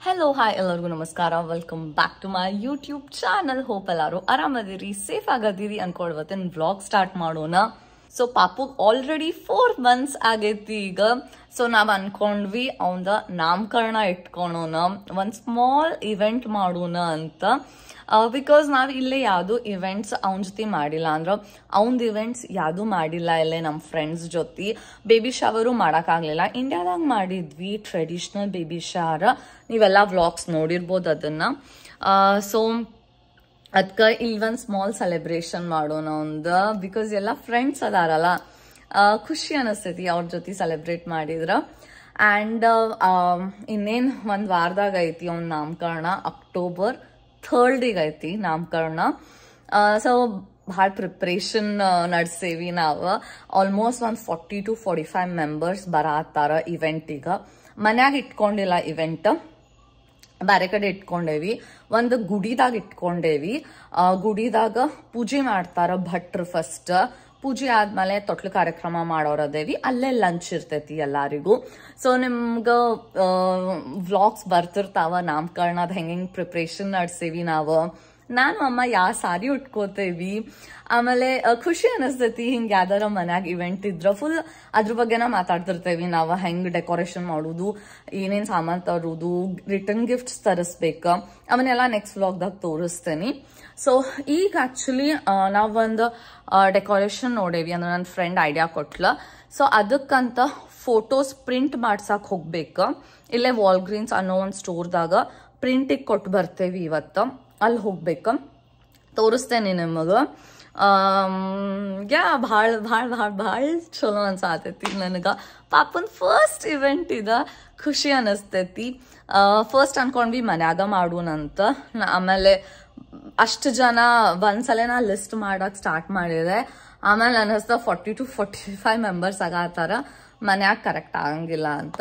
Hello, hi, ಎಲ್ಲರಿಗೂ ನಮಸ್ಕಾರ. Welcome back to my YouTube channel. Hope ಎಲ್ಲರೂ ಆರಾಮದಿರಿ, ಸೇಫ್ ಆಗದಿರಿ ಅನ್ಕೊಳ್ವತ್ತಿನ ವ್ಲಾಗ್ ಸ್ಟಾರ್ಟ್ ಮಾಡೋಣ. ಸೊ ಪಾಪು ಆಲ್ರೆಡಿ 4 months ಆಗೈತಿ ಈಗ. ಸೊ ನಾವ್ ಅನ್ಕೊಂಡ್ವಿ ಅವಂದ ನಾಮಕರಣ ಇಟ್ಕೊಳೋಣ, ಒಂದ್ ಸ್ಮಾಲ್ ಇವೆಂಟ್ ಮಾಡೋಣ ಅಂತ. ಬಿಕಾಸ್ ನಾವ್ ಇಲ್ಲೇ ಯಾವ್ದು ಇವೆಂಟ್ಸ್ ಅವನ ಜೊತೆ ಮಾಡಿಲ್ಲ, ಅಂದ್ರ ಅವಂದ್ ಇವೆಂಟ್ಸ್ ಯಾವ್ದು ಮಾಡಿಲ್ಲ ಇಲ್ಲೇ ನಮ್ಮ ಫ್ರೆಂಡ್ಸ್ ಜೊತೆ. ಬೇಬಿ ಶವರು ಮಾಡಕ್ಕಾಗ್ಲಿಲ್ಲ, ಇಂಡಿಯಾದಾಗ ಮಾಡಿದ್ವಿ ಟ್ರೆಡಿಷನಲ್ ಬೇಬಿ ಶವರ್. ನೀವೆಲ್ಲ ವ್ಲಾಗ್ಸ್ ನೋಡಿರ್ಬೋದು ಅದನ್ನ. ಸೊ ಅದಕ್ಕೆ ಇಲ್ಲಿ ಒಂದು ಸ್ಮಾಲ್ ಸೆಲೆಬ್ರೇಷನ್ ಮಾಡೋಣ ಒಂದು, ಬಿಕಾಸ್ ಎಲ್ಲ ಫ್ರೆಂಡ್ಸ್ ಅದಾರಲ್ಲ, ಖುಷಿ ಅನಿಸ್ತೈತಿ ಅವ್ರ ಜೊತೆ ಸೆಲೆಬ್ರೇಟ್ ಮಾಡಿದ್ರ. ಆ್ಯಂಡ್ ಇನ್ನೇನು ಒಂದು ವಾರದಾಗ ಐತಿ ಅವ್ನ ನಾಮಕರಣ, October 3rd ಐತಿ ನಾಮಕರಣ. ಸೊ ಭಾಳ ಪ್ರಿಪ್ರೇಷನ್ ನಡೆಸೇವಿ ನಾವು. ಆಲ್ಮೋಸ್ಟ್ ಒಂದು 40 to 45 ಮೆಂಬರ್ಸ್ ಬರತ್ತಾರ ಇವೆಂಟಿಗೆ. ಮನ್ಯಾಗ ಇಟ್ಕೊಂಡಿಲ್ಲ ಇವೆಂಟ್, ಬೇರೆ ಕಡೆ ಇಟ್ಕೊಂಡೇವಿ. ಒಂದು ಗುಡಿದಾಗ ಇಟ್ಕೊಂಡೇವಿ. ಗುಡಿದಾಗ ಪೂಜೆ ಮಾಡ್ತಾರ ಭಟ್ರು ಫಸ್ಟ್. ಪೂಜೆ ಆದ್ಮೇಲೆ ತೊಟ್ಲು ಕಾರ್ಯಕ್ರಮ ಮಾಡೋರದೇವಿ, ಅಲ್ಲೇ ಲಂಚ್ ಇರ್ತೈತಿ ಎಲ್ಲರಿಗೂ. ಸೊ ನಿಮ್ಗ ವ್ಲಾಗ್ಸ್ ಬರ್ತಿರ್ತಾವ ನಾಮಕರಣದ ಹೆಂಗೆ ಪ್ರಿಪ್ರೇಷನ್ ನಡೆಸೇವಿ ನಾವು. ನಾನು ಅಮ್ಮ ಯಾವ ಸಾರಿ ಉಟ್ಕೋತೇವಿ. ಆಮೇಲೆ ಖುಷಿ ಅನಿಸ್ತೈತಿ ಹಿಂಗೆ ಯಾವ್ದಾರ ಮನ್ಯಾಗ ಇವೆಂಟ್ ಇದ್ರ ಫುಲ್ ಅದ್ರ ಬಗ್ಗೆನ ಮಾತಾಡ್ತಿರ್ತೇವಿ ನಾವು. ಹೆಂಗ್ ಡೆಕೋರೇಷನ್ ಮಾಡೋದು, ಏನೇನ್ ಸಾಮಾನ್ ತರೋದು, ರಿಟರ್ನ್ ಗಿಫ್ಟ್ಸ್ ತರಿಸ್ಬೇಕು, ಅವನ್ನೆಲ್ಲ ನೆಕ್ಸ್ಟ್ ವ್ಲಾಗ್ದಾಗ ತೋರಿಸ್ತೇನೆ. ಸೊ ಈಗ ಆಕ್ಚುಲಿ ನಾವೊಂದು ಡೆಕೋರೇಷನ್ ನೋಡೇವಿ, ಅಂದ್ರೆ ನನ್ನ ಫ್ರೆಂಡ್ ಐಡಿಯಾ ಕೊಟ್ಲ. ಸೊ ಅದಕ್ಕಂತ ಫೋಟೋಸ್ ಪ್ರಿಂಟ್ ಮಾಡ್ಸಕ್ ಹೋಗ್ಬೇಕು. ಇಲ್ಲೇ ವಾಲ್ಗ್ರೀನ್ಸ್ ಅನ್ನೋ ಒಂದು ಸ್ಟೋರ್ದಾಗ ಪ್ರಿಂಟಿಗೆ ಕೊಟ್ಟು ಬರ್ತೇವಿ ಇವತ್ತು. ಅಲ್ಲಿ ಹೋಗ್ಬೇಕು, ತೋರಿಸ್ತೇನೆ ನಿಮಗೆ. ಭಾಳ ಭಾಳ ಭಾಳ ಭಾಳ ಚಲೋ ಅನ್ಸಾತೈತಿ ನನಗೆ. ಪಾಪನ್ ಫಸ್ಟ್ ಇವೆಂಟ್ ಇದೆ, ಖುಷಿ ಅನಿಸ್ತೈತಿ. ಫಸ್ಟ್ ಅನ್ಕೊಂಡ್ವಿ ಮನ್ಯಾಗ ಮಾಡೋಣಂತ. ಆಮೇಲೆ ಅಷ್ಟು ಜನ ಒಂದ್ಸಲ ನಾ ಲಿಸ್ಟ್ ಮಾಡಕ್ ಸ್ಟಾರ್ಟ್ ಮಾಡಿದೆ. ಆಮೇಲೆ ಅನ್ನಿಸ್ತ 40 to 45 ಮೆಂಬರ್ಸ್ ಆಗತ್ತಾರ, ಮನ್ಯಾಗ ಕರೆಕ್ಟ್ ಆಗಂಗಿಲ್ಲ ಅಂತ.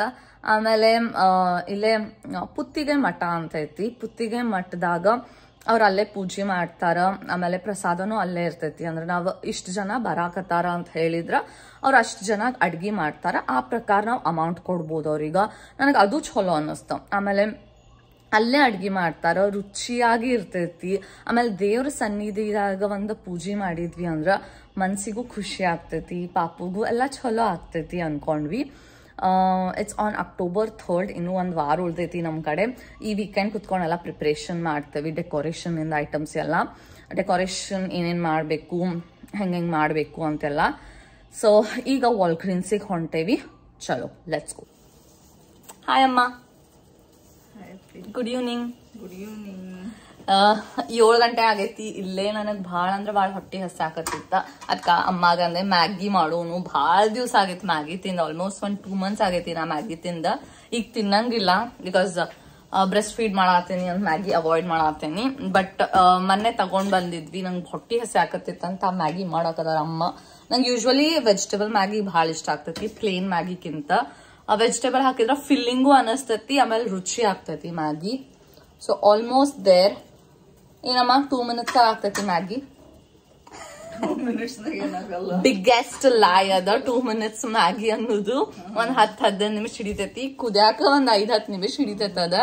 ಆಮೇಲೆ ಇಲ್ಲೇ ಪುತ್ತಿಗೆ ಮಠ ಅಂತೈತಿ. ಪುತ್ತಿಗೆ ಮಠದಾಗ ಅವ್ರು ಅಲ್ಲೇ ಪೂಜೆ ಮಾಡ್ತಾರ. ಆಮೇಲೆ ಪ್ರಸಾದನೂ ಅಲ್ಲೇ ಇರ್ತೈತಿ. ಅಂದ್ರೆ ನಾವು ಇಷ್ಟು ಜನ ಬರಾಕತ್ತಾರ ಅಂತ ಹೇಳಿದ್ರ ಅವ್ರು ಅಷ್ಟು ಜನ ಅಡ್ಗೆ ಮಾಡ್ತಾರ. ಆ ಪ್ರಕಾರ ನಾವು ಅಮೌಂಟ್ ಕೊಡ್ಬೋದು ಅವ್ರಿಗೆ. ನನಗೆ ಅದು ಚಲೋ ಅನ್ನಿಸ್ತು. ಆಮೇಲೆ ಅಲ್ಲೇ ಅಡ್ಗೆ ಮಾಡ್ತಾರ, ರುಚಿಯಾಗಿ ಇರ್ತೈತಿ. ಆಮೇಲೆ ದೇವ್ರ ಸನ್ನಿಧಿದಾಗ ಒಂದು ಪೂಜೆ ಮಾಡಿದ್ವಿ ಅಂದ್ರ ಮನ್ಸಿಗೂ ಖುಷಿ ಆಗ್ತೈತಿ, ಪಾಪುಗೂ ಎಲ್ಲ ಚಲೋ ಆಗ್ತೈತಿ ಅನ್ಕೊಂಡ್ವಿ. It's on October 3rd. ಇನ್ನೂ ಒಂದು ವಾರ ಉಳ್ದೈತಿ ನಮ್ಮ ಕಡೆ. ಈ ವೀಕೆಂಡ್ ಕುತ್ಕೊಂಡೆಲ್ಲ ಪ್ರಿಪ್ರೇಷನ್ ಮಾಡ್ತೇವೆ, ಡೆಕೋರೇಷನ್ ಇಂದ ಐಟಮ್ಸ್ ಎಲ್ಲ. ಡೆಕೋರೇಷನ್ ಏನೇನು ಮಾಡಬೇಕು, ಹೆಂಗೆ ಮಾಡಬೇಕು ಅಂತೆಲ್ಲ. ಸೊ ಈಗ ವಾಲ್ಗ್ರೀನ್ಸಿಗೆ ಹೊಂಟೇವಿ. ಚಲೋ, ಲೆಟ್ಸ್ ಗೋ. ಹಾಯ್ ಅಮ್ಮ. Good evening. Good evening. 7 ಗಂಟೆ ಆಗೈತಿ. ಇಲ್ಲೇ ನನಗೆ ಭಾಳ ಅಂದ್ರೆ ಭಾಳ ಹೊಟ್ಟೆ ಹಸಾಕತ್ತಿತ್ತ. ಅದಕ್ಕೆ ಅಮ್ಮಾಗ ಅಂದೆ ಮ್ಯಾಗಿ ಮಾಡೋನು. ಭಾಳ ದಿವ್ಸ ಆಗೈತಿ ಮ್ಯಾಗಿ ತಿಂದ. ಆಲ್ಮೋಸ್ಟ್ 2 months ಆಗೈತಿ ನಾ ಮ್ಯಾಗಿ ತಿಂದ. ಈಗ ತಿನ್ನಂಗಿಲ್ಲ, ಬಿಕಾಸ್ ಬ್ರೆಸ್ಟ್ ಫೀಡ್ ಮಾಡಾತೀನಿ ಅಂತ ಮ್ಯಾಗಿ ಅವಾಯ್ಡ್ ಮಾಡಾತೀನಿ. ಬಟ್ ಮೊನ್ನೆ ತಗೊಂಡ್ ಬಂದಿದ್ವಿ, ನಂಗೆ ಹೊಟ್ಟೆ ಹಸಿ ಆಕತ್ತಿತ್ತಂತ ಮ್ಯಾಗಿ ಮಾಡಾಕದಾರ ಅಮ್ಮ. ನಂಗೆ ಯೂಶ್ವಲಿ ವೆಜಿಟೇಬಲ್ ಮ್ಯಾಗಿ ಭಾಳ ಇಷ್ಟ ಆಗ್ತೈತಿ ಪ್ಲೇನ್ ಮ್ಯಾಗಿಕ್ಕಿಂತ. ವೆಜಿಟೇಬಲ್ ಹಾಕಿದ್ರ ಫಿಲ್ಲಿಂಗು ಅನಿಸ್ತೈತಿ, ಆಮೇಲೆ ರುಚಿ ಆಗ್ತೈತಿ ಮ್ಯಾಗಿ. So almost there. ಏನಮ್ಮ 2 minutes ಆಗ್ತೈತಿ ಮ್ಯಾಗಿ. ಬಿಗ್ಗೆಸ್ಟ್ ಲಾಯ್ ಅದ 2 minutes ಮ್ಯಾಗಿ ಅನ್ನೋದು. ಒಂದ್ 10-15 ನಿಮಿಷ ಹಿಡಿತೈತಿ ಕುದ್ಯಾಕ, ಒಂದ್ 5-10 ನಿಮಿಷ ಹಿಡಿತೈತ ಅದ.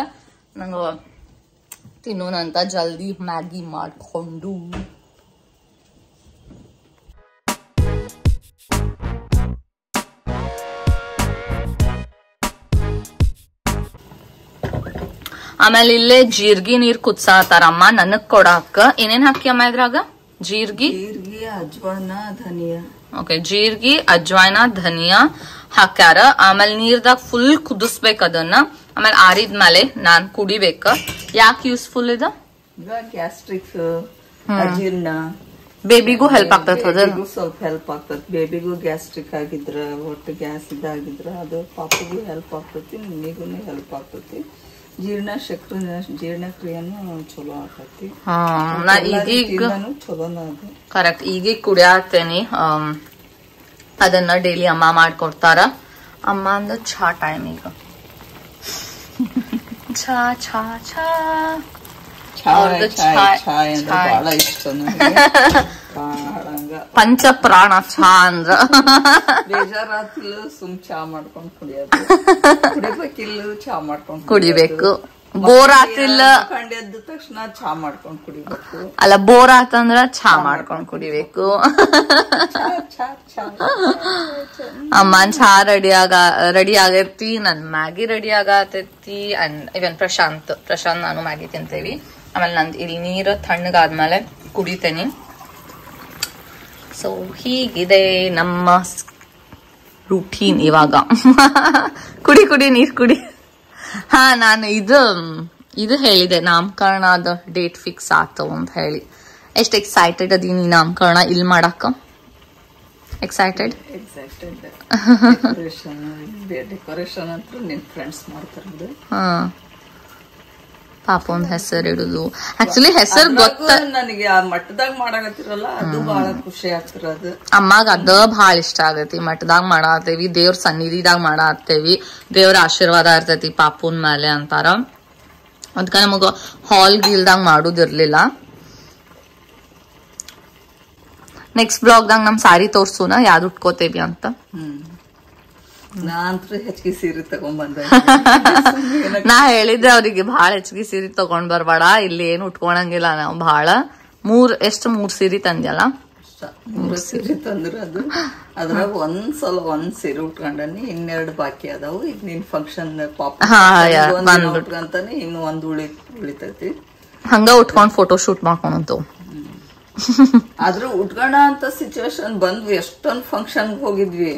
ನಂಗ ತಿನ್ನೋಣಂತ ಜಲ್ದಿ ಮ್ಯಾಗಿ ಮಾಡ್ಕೊಂಡು. ಆಮೇಲೆ ಇಲ್ಲೇ ಜೀರ್ಗಿ ನೀರ್ ಕುದ್ಸಾತಾರಮ್ಮ ನನಗ್ ಕೊಡಾಕ. ಏನೇನ್ ಹಾಕಿ ಅಮ್ಮ ಇದ್ರಾಗ? ಜೀರ್ಗಿ, ಅಜ್ವಾನ, ಧನಿಯಾ. ಓಕೆ, ಜೀರ್ಗಿ, ಅಜ್ವಾನ, ಧನಿಯಾ ಹಾಕ್ಯಾರ. ಆಮೇಲೆ ನೀರ್ದಾಗ ಫುಲ್ ಕುದಿಸ್ಬೇಕ ಅದನ್ನ. ಆಮೇಲೆ ಆರಿದ್ಮೇಲೆ ನಾನ್ ಕುಡಿಬೇಕ. ಯಾಕೆ ಯೂಸ್ಫುಲ್ ಇದ? ಗ್ಯಾಸ್ಟ್ರಿಕ್, ಅಜೀರ್ಣ. ಬೇಬಿಗೂ ಹೆಲ್ಪ್ ಆಗ್ತದ. ಸ್ವಲ್ಪ ಹೆಲ್ಪ್ ಆಗ್ತದ. ಬೇಬಿಗೂ ಗ್ಯಾಸ್ಟ್ರಿಕ್ ಆಗಿದ್ರ, ಒಟ್ಟು ಗ್ಯಾಸ್ ಇದಾಗಿದ್ರ ಅದು ಪಾಪಗೂ ಹೆಲ್ಪ್ ಆಗ್ತತಿ, ನಿಮಗೂ ಹೆಲ್ಪ್ ಆಗ್ತತಿ. ಜೀರ್ಣಕ್ರಿಯೆನೂ ಚಲೋ ಆಗ್ತತಿ. ಕರೆಕ್ಟ್. ಈಗೀಗ ಕುಡಿಯಾತೇನಿ. ಅದನ್ನ ಡೈಲಿ ಅಮ್ಮ ಮಾಡ್ಕೊಡ್ತಾರ. ಅಮ್ಮ ಅಂದ ಚಾ ಟೈಮ್ ಈಗ. ಚಾ ಚಾ ಚಾ ಬಹಳ ಇಷ್ಟ. ಪಂಚ ಪ್ರಾಣ ಚಾ ಅಂದ್ರ ಬೇಜಾರಾತಿಲ್ಲ, ಸುಮ್ ಚಾ ಮಾಡ್ಕೊಂಡ್ ಕುಡಿಯೋದು. ಕುಡಿಬೇಕಿಲ್ಲ, ಚಾ ಮಾಡ್ಕೊಂಡ್ ಕುಡಿಬೇಕು. ಬೋರ್ ಆತಿಲ್ಲ ಕಂಡೆದ್ದ ತಕ್ಷಣ ಚಾ ಮಾಡ್ಕೊಂಡ್ ಕುಡಿಬೇಕು. ಅಲ್ಲ, ಬೋರ್ ಆತಂದ್ರ ಚಾ ಮಾಡ್ಕೊಂಡ್ ಕುಡಿಬೇಕು. ಅಮ್ಮನ್ ಚಾ ರೆಡಿ ಆಗೈತಿ, ನನ್ ಮ್ಯಾಗಿ ರೆಡಿ ಆಗತೈತಿ. ಅಂಡ್ ಇವನ್ ಪ್ರಶಾಂತ್ ನಾನು ಮ್ಯಾಗಿ ತಿಂತೇವಿ. ಆಮೇಲೆ ನಂದು ಇಲ್ಲಿ ನೀರು ತಣ್ಣಗಾದ್ಮೇಲೆ ಕುಡಿತೇನಿ. ಸೊ ಹೀಗಿದೆ ನಮ್ಮ ರೂಟೀನ್ ಇವಾಗ. ಕುಡಿ ನೀರ್ ಕುಡಿ. ಹಾ, ನಾನು ಇದು ಹೇಳಿದೆ, ನಾಮಕರಣದ ಡೇಟ್ ಫಿಕ್ಸ್ ಆತು ಅಂತ ಹೇಳಿ. ಎಷ್ಟು ಎಕ್ಸೈಟೆಡ್ ಅದೀನಿ ನಾಮಕರಣ ಇಲ್ಲಿ ಮಾಡಾಕ. ಎಕ್ಸೈಟೆಡ್ ಡೆಕೋರೇಷನ್ ಅಂತ ನಿನ್ ಫ್ರೆಂಡ್ಸ್ ಮಾಡ್ತಾರ. ಹಾ, ಪಾಪ ಒಂದ್ ಹೆಸರು ಇಡುದು. ಆಕ್ಚುಲಿ ಹೆಸರು ಗೊತ್ತ ನನಗೆ. ಆ ಮಟ್ಟದಾಗ ಮಾಡಾಕತ್ತಿರಲ್ಲ, ಅದು ಬಹಳ ಖುಷಿ ಆಗ್ತಿರೋದು. ಅಮ್ಮಾಗ ಅದ ಬಹಳ ಇಷ್ಟ ಆಗತಿ. ಮಠದಾಗ ಮಾಡಾತೇವಿ, ದೇವ್ರ ಸನ್ನಿಧಿದಾಗ ಮಾಡಾತೇವಿ, ದೇವ್ರ ಆಶೀರ್ವಾದ ಇರ್ತೈತಿ ಪಾಪುನ್ ಮೇಲೆ ಅಂತಾರ. ಅದಕ್ಕ ನಮಗ ಹಾಲ್ ಗೀಲ್ದಾಗ ಮಾಡುದಿರ್ಲಿಲ್ಲ. ನೆಕ್ಸ್ಟ್ ಬ್ಲಾಗ್ದಾಗ ನಮ್ ಸಾರಿ ತೋರ್ಸುನ ಯಾವ್ದು ಉಟ್ಕೋತೇವಿ ಅಂತ. ನಾನಂತೂ ಹೆಚ್ಚಿಗೆ ಸೀರೆ ತಗೊಂಡ್ ಬಂದೆ. ನಾ ಹೇಳಿದ್ದೆ ಅವ್ರಿಗೆ, ಬಹಳ ಹೆಚ್ಚಿಗೆ ಸೀರೆ ತಗೊಂಡ್ ಬರ್ಬೇಡ, ಇಲ್ಲಿ ಏನು ಉಟ್ಕೊಳಂಗಿಲ್ಲ ನಾವು. ಬಹಳ ಮೂರ್ ಸೀರೆ ತಂದ್ಯಲ್ಲ. 3 ಸೀರೆ ತಂದ್ರ ಅದ್ರಾಗ ಒಂದ್ ಸೀರೆ ಉಟ್ಕೊಂಡನಿ, ಇನ್ನೆರಡು ಬಾಕಿ ಅದಾವು. ಈಗ ನಿನ್ ಫಂಕ್ಷನ್ ಉಟ್ಕೊಂತಾನೆ, ಇನ್ನು ಒಂದ್ ಉಳಿತೈತಿ. ಹಂಗ ಉಟ್ಕೊಂಡ್ ಫೋಟೋ ಶೂಟ್ ಮಾಡ್ಕೊಂಡಂತು. ಆದ್ರೂ ಉಟ್ಕೋಣ ಅಂತ ಸಿಚುವೇಶನ್ ಬಂದ್ವು. ಎಷ್ಟೊಂದ್ ಫಂಕ್ಷನ್ ಹೋಗಿದ್ವಿ,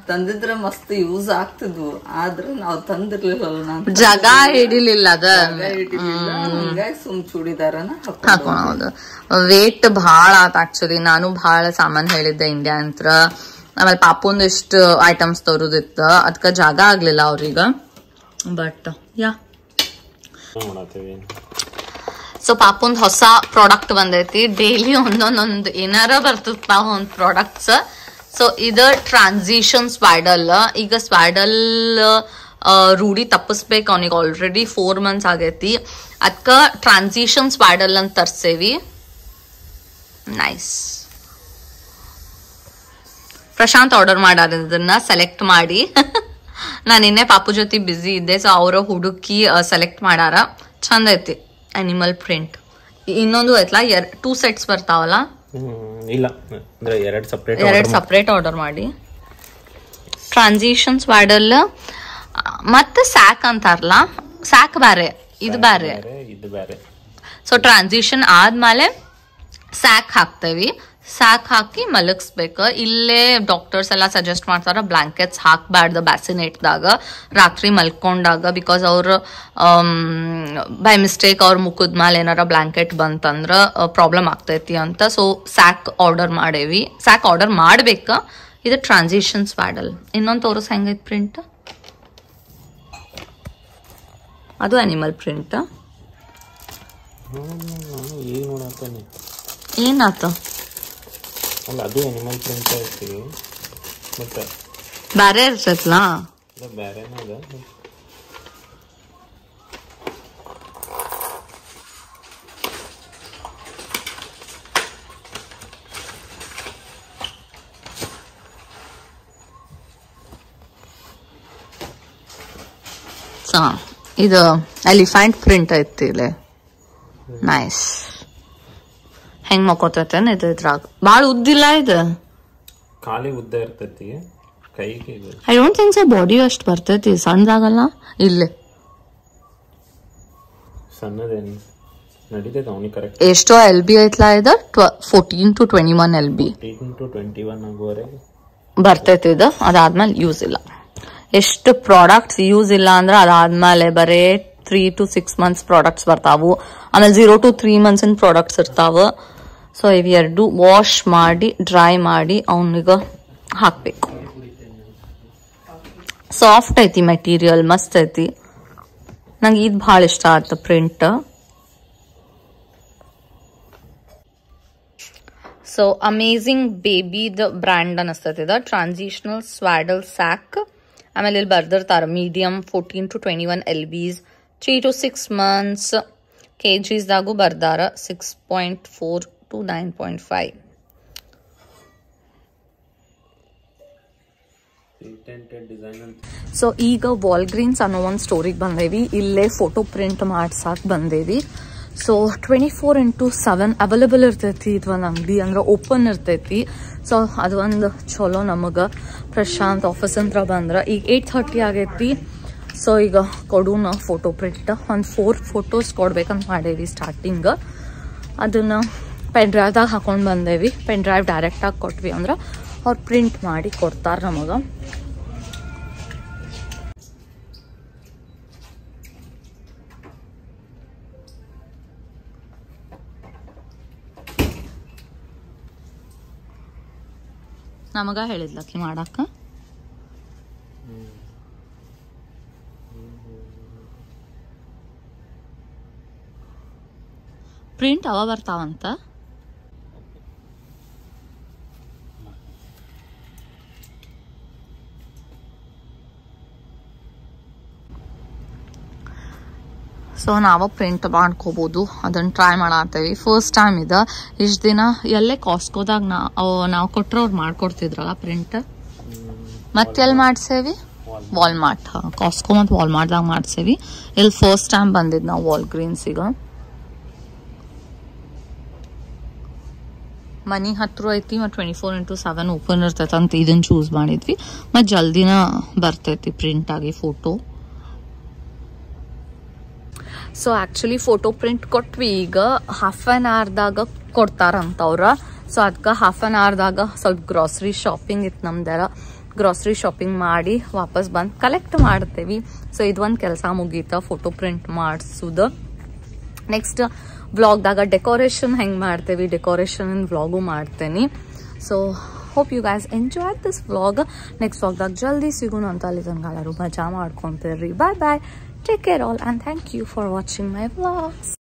ತಂದಿದ್ರೆ ಮಸ್ತ್ ಯೂಸ್ ಆಗ್ತಿದ್ವು. ಆದ್ರೆ ನಾವ್ ತಂದಿರ್ಲಿಲ್ಲ, ಜಾಗ ಹಿಡಿಲಿಲ್ಲ. ಹಿಂಗಾಗಿ ಸುಮ್ ಚೂಡಿದಾರನ ಹಾಕೋದು. ವೇಟ್ ಬಹಳ ಆತ ಆಕ್ಚುಲಿ. ನಾನು ಬಹಳ ಸಾಮಾನ್ ಹೇಳಿದ್ದೆ ಇಂಡಿಯಾ ಅಂತ. ಆಮೇಲೆ ಪಾಪುಂದ್ ಇಷ್ಟು ಐಟಮ್ಸ್ ತರೋದಿತ್ತ, ಅದಕ್ಕ ಜಾಗ ಆಗ್ಲಿಲ್ಲ ಅವ್ರೀಗ. ಬಟ್ ಯಾ, ಸೊ ಪಾಪುಂದ್ ಹೊಸ ಪ್ರಾಡಕ್ಟ್ ಬಂದೈತಿ. ಡೈಲಿ ಒಂದೊಂದೊಂದು ಏನಾರ ಬರ್ತದ ಒಂದ್ ಪ್ರಾಡಕ್ಟ್ಸ್. ಸೊ ಇದು ಟ್ರಾನ್ಸಿಷನ್ ಸ್ವಾಡಲ್. ಈಗ ಸ್ವಾಡಲ್ ರೂಢಿ ತಪ್ಪಿಸ್ಬೇಕು ಅವನಿಗೆ. ಆಲ್ರೆಡಿ 4 months ಆಗೈತಿ. ಅದಕ್ಕ ಟ್ರಾನ್ಸಿಷನ್ ಸ್ವಾಡಲ್ ಅಂತ ತರ್ಸೇವಿ. ನೈಸ್. ಪ್ರಶಾಂತ್ ಆರ್ಡರ್ ಮಾಡಾರ, ಇದನ್ನ ಸೆಲೆಕ್ಟ್ ಮಾಡಿ. ನಾನು ನಿನ್ನೆ ಪಾಪು ಜೊತೆ ಬಿಸಿ ಇದ್ದೆ, ಸೊ ಅವ್ರ ಹುಡುಕಿ ಸೆಲೆಕ್ಟ್ ಮಾಡಾರ. ಚಂದ ಐತಿ. Animal print. ಇನ್ನೊಂದು ಐತ್ಲಾ, 2 sets ಬರ್ತಾವಲ್ಲ. ಇಲ್ಲ ಅಂದ್ರೆ ಎರಡು ಸಪ್ರೇಟ್ ಆರ್ಡರ್ ಮಾಡಿ. ಟ್ರಾನ್ಸಿಷನ್ ಸ್ವಾಡಲ್ ಮತ್ತೆ ಸ್ಯಾಕ್ ಅಂತಾರಲ್ಲ, ಸ್ಯಾಕ್ ಬ್ಯಾರೆ, ಇದು ಬ್ಯಾರೆ. ಸೊ ಟ್ರಾನ್ಸಿಷನ್ ಆದ್ಮೇಲೆ ಸ್ಯಾಕ್ ಹಾಕ್ತೇವಿ. ಸ್ಯಾಕ್ ಹಾಕಿ ಮಲಗಿಸ್ಬೇಕು. ಇಲ್ಲೇ ಡಾಕ್ಟರ್ಸ್ ಎಲ್ಲ ಸಜೆಸ್ಟ್ ಮಾಡ್ತಾರ ಬ್ಲಾಂಕೆಟ್ಸ್ ಹಾಕ್ಬಾರ್ದು ಬ್ಯಾಸಿನೇಟ್ದಾಗ ರಾತ್ರಿ ಮಲ್ಕೊಂಡಾಗ. ಬಿಕಾಸ್ ಅವ್ರು ಬೈ ಮಿಸ್ಟೇಕ್ ಅವ್ರ ಮುಖದ ಮೇಲೆ ಏನಾರ ಬ್ಲಾಂಕೆಟ್ ಬಂತಂದ್ರ ಪ್ರಾಬ್ಲಮ್ ಆಗ್ತೈತಿ ಅಂತ. ಸೊ ಸ್ಯಾಕ್ ಆರ್ಡರ್ ಮಾಡೇವಿ. ಸ್ಯಾಕ್ ಆರ್ಡರ್ ಮಾಡ್ಬೇಕ. ಇದು ಟ್ರಾನ್ಸಿಷನ್ ಸ್ವಾಡಲ್. ಇನ್ನೊಂದು ತೋರಿಸ್ ಹೆಂಗೈತಿ ಪ್ರಿಂಟ್. ಅದು ಅನಿಮಲ್ ಪ್ರಿಂಟ್. ಏನಾತ? ಅದು ಅನಿಮಲ್ ಪ್ರಿಂಟ್ ಐತಿ, ಮತ್ತೆ ಬ್ಯಾರೆ ಇರ್ತೈತಲ್ಲ. ಬ್ಯಾರೆನ ಅದ. ಇದು ಎಲಿಫೆಂಟ್ ಪ್ರಿಂಟ್ ಐತಿ ಇಲ್ಲಿ. ನೈಸ್. ಹೆಂಗ್ ಮಕ್ಕೋತೈತೇನ್ ಇದು? ಇದ್ರಾಗ ಬಾಳ ಉದ್ದಿಲ್ಲ, ಇದು ಖಾಲಿ ಉದ್ದ ಇರ್ತೈತಿ ಕೈಗೆ. I don't think so body ಅಷ್ಟು ಬರ್ತೈತಿ. ಸಣ್ಣದಾಗಲ್ಲ ಇಲ್ಲೇ. ಸಣ್ಣದೇನು ನಡೀತೈತೆ ಅವನಿಗೆ ಕರೆಕ್ಟ್. ಎಷ್ಟೋ LB ಐತ್ಲಾ ಇದು? 14 to 21 LB. 14 to 21 ಆಗುವವರೆಗೆ ಬರ್ತೈತಿ ಇದು. ಅದಾದ್ಮೇಲೆ ಯೂಸ್ ಇಲ್ಲ. ಎಷ್ಟು ಪ್ರಾಡಕ್ಟ್ಸ್ ಯೂಸ್ ಇಲ್ಲ ಅಂದ್ರೆ ಅದಾದ್ಮೇಲೆ ಬರೇ 3 to 6 months ಪ್ರಾಡಕ್ಟ್ಸ್ ಬರ್ತಾವು. ಆಮೇಲೆ 0 to 3 months ಪ್ರಾಡಕ್ಟ್ಸ್ ಇರ್ತಾವ. ಸೊ ಇವೆರಡು ವಾಶ್ ಮಾಡಿ ಡ್ರೈ ಮಾಡಿ ಅವನಿಗ ಹಾಕ್ಬೇಕು. ಸಾಫ್ಟ್ ಐತಿ ಮೆಟೀರಿಯಲ್, ಮಸ್ತ್ ಐತಿ. ನಂಗೆ ಇದು ಭಾಳ ಇಷ್ಟ ಆಯ್ತು ಪ್ರಿಂಟ್. ಸೊ ಅಮೇಝಿಂಗ್ ಬೇಬಿದ ಬ್ರ್ಯಾಂಡ್ ಅನಿಸ್ತೈತಿ ಇದು. Transitional swaddle sack. ಆಮೇಲೆ ಇಲ್ಲಿ ಬರ್ದಿರ್ತಾರ medium 14 to 21 LBs, 3 to 6 months. kgsದಾಗೂ ಬರ್ದಾರ 6.4 to 9.5. ಪೇಟೆಂಟೆಡ್ ಡಿಸೈನ್ ಅಂತ. ಸೊ ಈಗ ವಾಲ್ಗ್ರೀನ್ಸ್ ಅನ್ನೋ ಒಂದು ಸ್ಟೋರಿಗೆ ಬಂದೇವಿ. ಇಲ್ಲೇ ಫೋಟೋ ಪ್ರಿಂಟ್ ಮಾಡ್ಸಕ್ ಬಂದೇವಿ. ಸೊ 24/7 ಅವೈಲೇಬಲ್ ಇರ್ತೈತಿ ಇದು ಒಂದು ಅಂಗಡಿ, ಅಂದ್ರೆ ಓಪನ್ ಇರ್ತೈತಿ. ಸೊ ಅದು ಒಂದು ಚಲೋ ನಮಗೆ. ಪ್ರಶಾಂತ್ ಆಫೀಸ್ ಅಂತ ಬಂದ್ರೆ ಈಗ 8:30 ಆಗೈತಿ. ಸೊ ಈಗ ಕೊಡೋಣ ಫೋಟೋ ಪ್ರಿಂಟ್. ಒಂದು 4 ಫೋಟೋಸ್ ಕೊಡ್ಬೇಕಂತ ಮಾಡೇವಿ ಸ್ಟಾರ್ಟಿಂಗ್. ಅದನ್ನು ಪೆನ್ ಡ್ರೈವ್ದಾಗ ಹಾಕೊಂಡು ಬಂದೇವಿ. ಪೆನ್ ಡ್ರೈವ್ ಡೈರೆಕ್ಟಾಗಿ ಕೊಟ್ವಿ ಅಂದ್ರೆ ಅವ್ರು ಪ್ರಿಂಟ್ ಮಾಡಿ ಕೊಡ್ತಾರೆ ನಮಗೆ. ನಮಗ ಹೇಳಿದ್ಲಕ್ಕಿ ಮಾಡಾಕ. ಪ್ರಿಂಟ್ ಅವ ಬರ್ತಾವಂತ. ಸೊ ನಾವು ಪ್ರಿಂಟ್ ಮಾಡ್ಕೋಬಹುದು. ಅದನ್ನ ಟ್ರೈ ಮಾಡತ್ತೇವಿ. ಫಸ್ಟ್ ಟೈಮ್ ಇದೆ. ಇಷ್ಟು ದಿನ ಎಲ್ಲೇ ಕಾಸ್ಕೋದಾಗ ನಾವು ಕೊಟ್ರೆ ಅವ್ರು ಮಾಡ್ಕೊಡ್ತಿದ್ರಲ್ಲ ಪ್ರಿಂಟ್. ಮತ್ತೆಲ್ಲಿ ಮಾಡ್ಸೇವಿ? ವಾಲ್ಮಾರ್ಟ್. ಕಾಸ್ಕೋ ಮತ್ತು ವಾಲ್ಮಾರ್ಟ್ದಾಗ ಮಾಡ್ಸೇವಿ. ಇಲ್ಲಿ ಫಸ್ಟ್ ಟೈಮ್ ಬಂದಿದ್ದು ನಾವು ವಾಲ್ಗ್ರೀನ್ಸಿಗ. ಮನಿ ಹತ್ರ ಐತಿ ಮತ್ತು 24/7 ಓಪನ್ ಇರ್ತೈತೆ ಅಂತ ಇದನ್ನ ಚೂಸ್ ಮಾಡಿದ್ವಿ. ಮತ್ತು ಜಲ್ದಿನ ಬರ್ತೈತಿ ಪ್ರಿಂಟ್ ಆಗಿ photo. So actually photo print ಕೊಟ್ವಿ. ಈಗ ಹಾಫ್ ಆನ್ ಅವರ್ದಾಗ ಕೊಡ್ತಾರಂತ ಅವ್ರ. ಸೊ ಅದಕ್ಕೆ ಹಾಫ್ ಆನ್ ಅವರ್ದಾಗ ಸ್ವಲ್ಪ ಗ್ರಾಸರಿ ಶಾಪಿಂಗ್ ಇತ್ತು ನಮ್ದೆಲ್ಲ. ಗ್ರಾಸರಿ ಶಾಪಿಂಗ್ ಮಾಡಿ ವಾಪಸ್ ಬಂದು ಕಲೆಕ್ಟ್ ಮಾಡ್ತೇವಿ. ಸೊ ಇದೊಂದು ಕೆಲಸ ಮುಗೀತ, ಫೋಟೋ ಪ್ರಿಂಟ್ ಮಾಡಿಸೋದು. ನೆಕ್ಸ್ಟ್ ವ್ಲಾಗ್ದಾಗ ಡೆಕೋರೇಷನ್ ಹೆಂಗೆ ಮಾಡ್ತೇವಿ, ಡೆಕೋರೇಷನ್ ವ್ಲಾಗು ಮಾಡ್ತೇನೆ. So hope you guys enjoy this vlog. Next ವ್ಲಾಗ್ದಾಗ ಜಲ್ದಿ ಸಿಗೋಣ ಅಂತ. ಅಲ್ಲಿ ತನಕ ಎಲ್ಲರೂ ಮಜಾ ಮಾಡ್ಕೊತೀರಿ. ಬಾಯ್ ಬಾಯ್. Take care all and thank you for watching my vlogs.